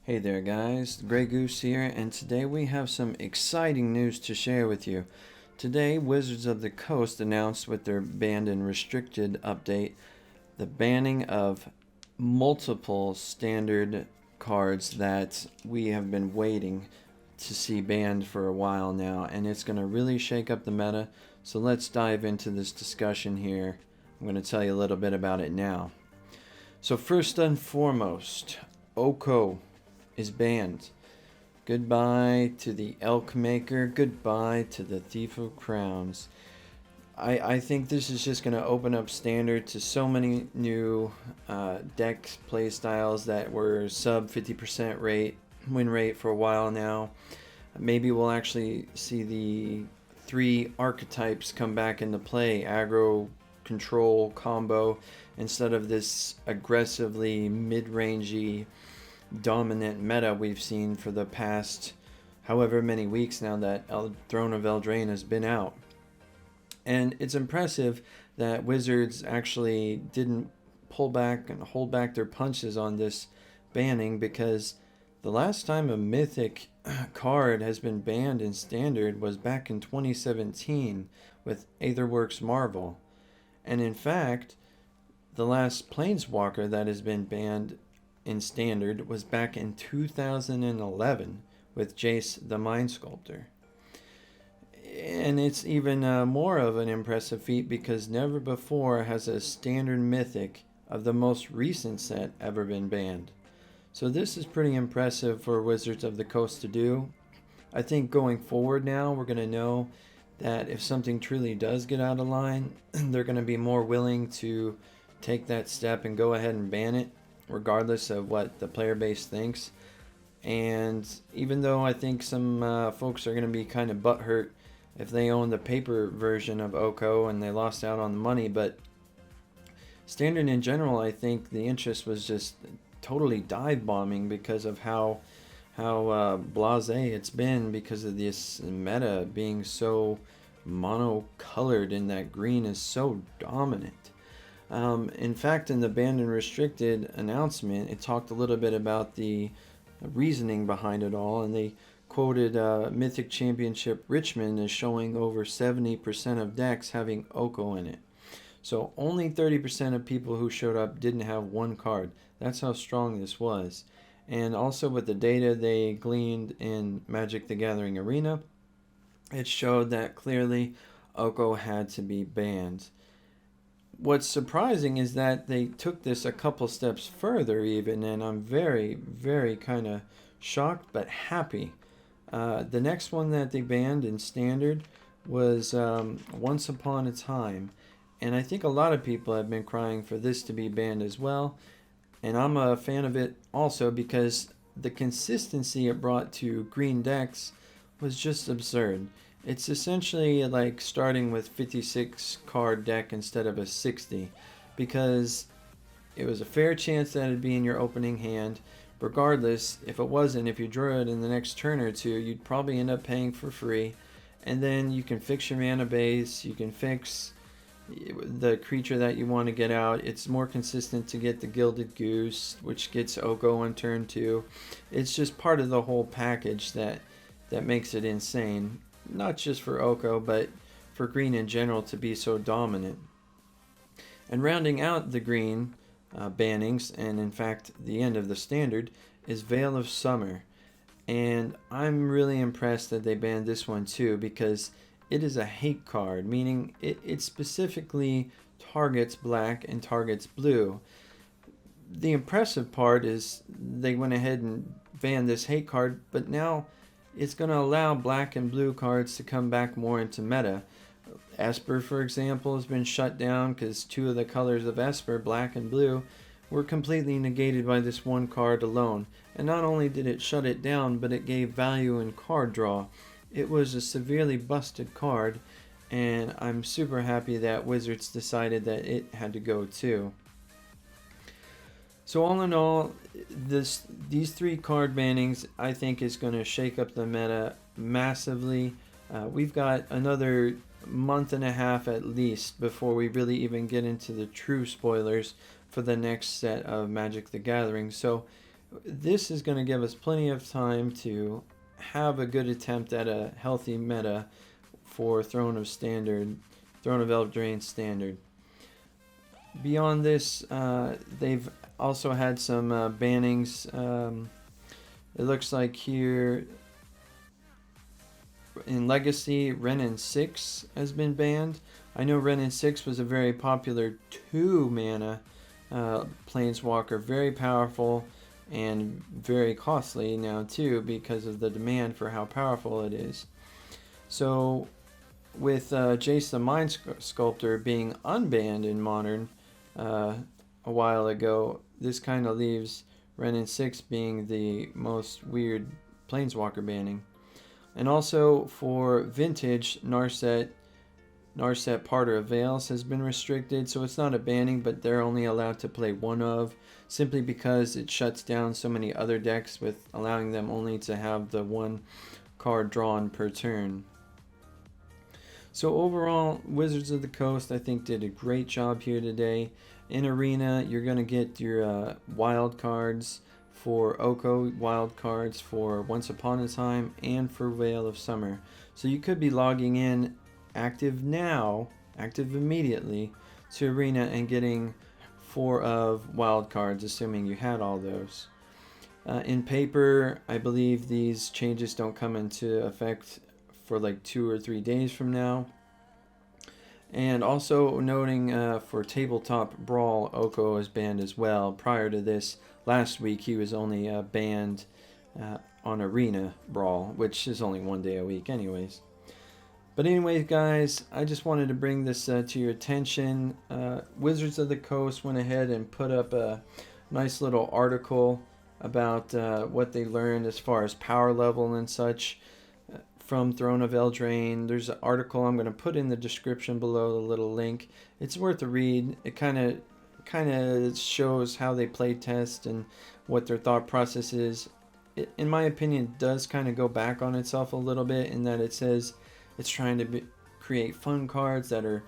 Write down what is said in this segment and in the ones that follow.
Hey there guys, Grey Goose here, and today we have some exciting news to share with you. Today, Wizards of the Coast announced with their banned and restricted update the banning of multiple standard cards that we have been waiting to see banned for a while now, and it's going to really shake up the meta. So let's dive into this discussion here. I'm going to tell you a little bit about it now. So first and foremost, Oko is banned. Goodbye to the Elk Maker. Goodbye to the Thief of Crowns. I think this is just going to open up Standard to so many new deck play styles that were sub 50% win rate for a while now. Maybe we'll actually see the three archetypes come back into play: aggro, control, combo, instead of this aggressively mid-rangey dominant meta we've seen for the past however many weeks now that Throne of Eldraine has been out. And it's impressive that Wizards actually didn't pull back and hold back their punches on this banning, because the last time a Mythic card has been banned in Standard was back in 2017 with Aetherworks Marvel. And in fact, the last Planeswalker that has been banned in Standard was back in 2011 with Jace the Mind Sculptor. And it's even more of an impressive feat because never before has a Standard Mythic of the most recent set ever been banned. So this is pretty impressive for Wizards of the Coast to do. I think going forward now, we're going to know that if something truly does get out of line, they're going to be more willing to take that step and go ahead and ban it, regardless of what the player base thinks. And even though I think some folks are going to be kind of butthurt if they own the paper version of Oko and they lost out on the money, but Standard in general, I think the interest was just totally dive bombing because of how blasé it's been, because of this meta being so monocolored and that green is so dominant. In fact, in the banned and restricted announcement, it talked a little bit about the reasoning behind it all, and they quoted Mythic Championship Richmond as showing over 70% of decks having Oko in it. So only 30% of people who showed up didn't have one card. That's how strong this was. And also with the data they gleaned in Magic the Gathering Arena, it showed that clearly Oko had to be banned. What's surprising is that they took this a couple steps further even, and I'm very, very kind of shocked but happy. The next one that they banned in Standard was Once Upon a Time, and I think a lot of people have been crying for this to be banned as well, and I'm a fan of it also because the consistency it brought to green decks was just absurd. It's essentially like starting with 56 card deck instead of a 60, because it was a fair chance that it'd be in your opening hand. Regardless, if it wasn't, if you drew it in the next turn or two, you'd probably end up paying for free. And then you can fix your mana base, you can fix the creature that you want to get out. It's more consistent to get the Gilded Goose, which gets Oko on turn 2. It's just part of the whole package that makes it insane. Not just for Oko, but for green in general to be so dominant. And rounding out the green bannings, and in fact the end of the Standard, is Veil of Summer. And I'm really impressed that they banned this one too, because it is a hate card, meaning it specifically targets black and targets blue. The impressive part is they went ahead and banned this hate card, but now it's going to allow black and blue cards to come back more into meta. Esper, for example, has been shut down because two of the colors of Esper, black and blue, were completely negated by this one card alone. And not only did it shut it down, but it gave value in card draw. It was a severely busted card, and I'm super happy that Wizards decided that it had to go too. So all in all, these three card bannings I think is going to shake up the meta massively. We've got another month and a half at least before we really even get into the true spoilers for the next set of Magic the Gathering. So This is going to give us plenty of time to have a good attempt at a healthy meta for Throne of Eldraine Standard. Beyond this, they've also had some bannings. It looks like here in Legacy, Renin 6 has been banned. I know Renin 6 was a very popular 2 mana planeswalker, very powerful and very costly now too because of the demand for how powerful it is. So with Jace the Mind Sculptor being unbanned in Modern a while ago, this kind of leaves Renin 6 being the most weird planeswalker banning. And also for Vintage, Narset Parter of Veils has been restricted, so it's not a banning, but they're only allowed to play one of, simply because it shuts down so many other decks with allowing them only to have the one card drawn per turn. So overall, Wizards of the Coast I think did a great job here today. In Arena, you're going to get your wild cards for Oko, wild cards for Once Upon a Time, and for Veil of Summer. So you could be logging in active immediately to Arena and getting 4 of wild cards, assuming you had all those. In paper, I believe these changes don't come into effect for like 2 or 3 days from now. And also noting for Tabletop Brawl, Oko is banned as well. Prior to this, last week he was only banned on Arena Brawl, which is only 1 day a week anyways. But anyways, guys, I just wanted to bring this to your attention. Wizards of the Coast went ahead and put up a nice little article about what they learned as far as power level and such from Throne of Eldraine. There's an article I'm going to put in the description below, the little link. It's worth a read. It kind of shows how they play test and what their thought process is. It, in my opinion, does kind of go back on itself a little bit in that it says it's trying to create fun cards that are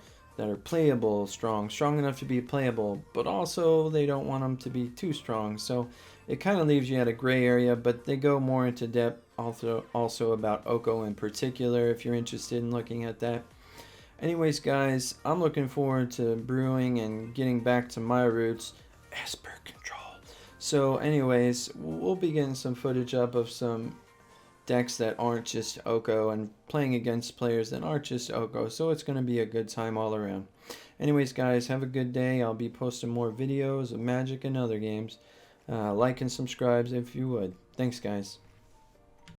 playable, strong enough to be playable, but also they don't want them to be too strong. So it kind of leaves you at a gray area, but they go more into depth also about Oko in particular if you're interested in looking at that. Anyways, guys, I'm looking forward to brewing and getting back to my roots as per control. So anyways, we'll be getting some footage up of some decks that aren't just Oko and playing against players that aren't just Oko, so it's going to be a good time all around. Anyways, guys, have a good day. I'll be posting more videos of Magic and other games. Like and subscribe if you would. Thanks, guys.